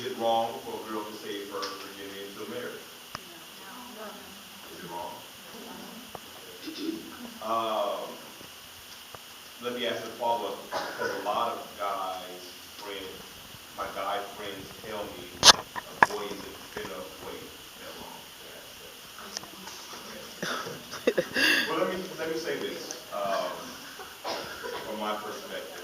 it wrong for a girl to save her virginity into marriage? Is it wrong? Um, Let me ask a follow-up, because a lot of my guy friends tell me a boy isn't fit enough weight that long to have sex. Well, let me say this, from my perspective.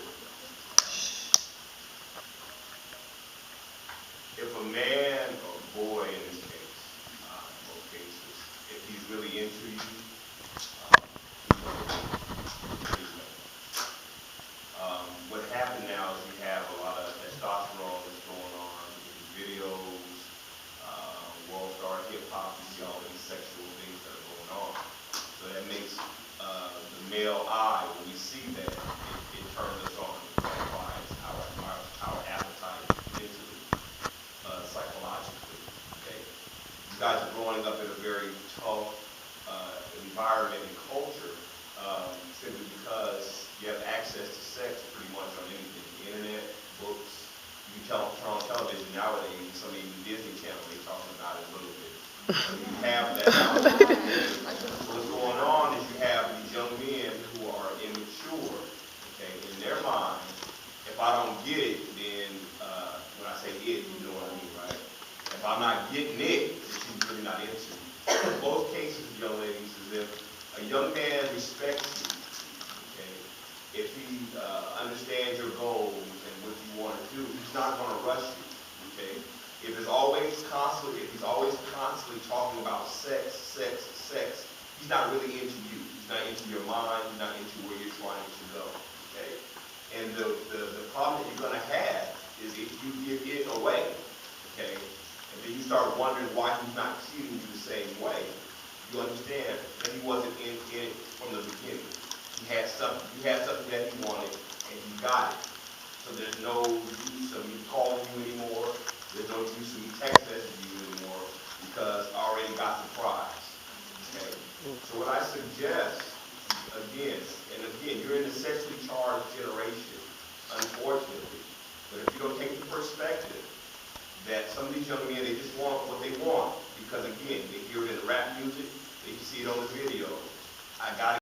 If a man or boy in this case, in most cases, if he's really into you, he's going to please me. What happened now is we have a lot of testosterone that's going on in videos, world star hip hop, you see all these sexual things that are going on. So that makes the male eye, when we see that, it turns us on. It gratifies our appetite mentally, psychologically. Okay? You guys are growing up in a very tough environment and culture, simply because you have access to sex pretty much on anything. The internet, books, you can turn on television nowadays, some even Disney Channel, they're talking about it a little bit. So you have that out there. What's going on is you have these young men who are immature, okay, in their mind. If I don't get it, then, when I say it, you know what I mean, right? If I'm not getting it, then she's really not into me. In both cases, young ladies, is if a young man respects you, okay, if he understands your goals and what you want to do, he's not going to rush you, okay? If he's always constantly talking about sex, sex, sex, he's not really into you. He's not into your mind. He's not into where you're trying to go, okay? And the problem that you're going to have is if you give it away, okay, and then you start wondering why he's not treating you the same way, you understand that he wasn't in it from the beginning. You had something that he wanted, and he got it. So there's no use of me calling you anymore. There's no use of me text messaging you anymore, because I already got the prize. Okay? So what I suggest, again, you're in a sexually charged generation, unfortunately. But if you don't take the perspective that some of these young men, they just want what they want, because again, they hear it in the rap music, they see it on the video. I got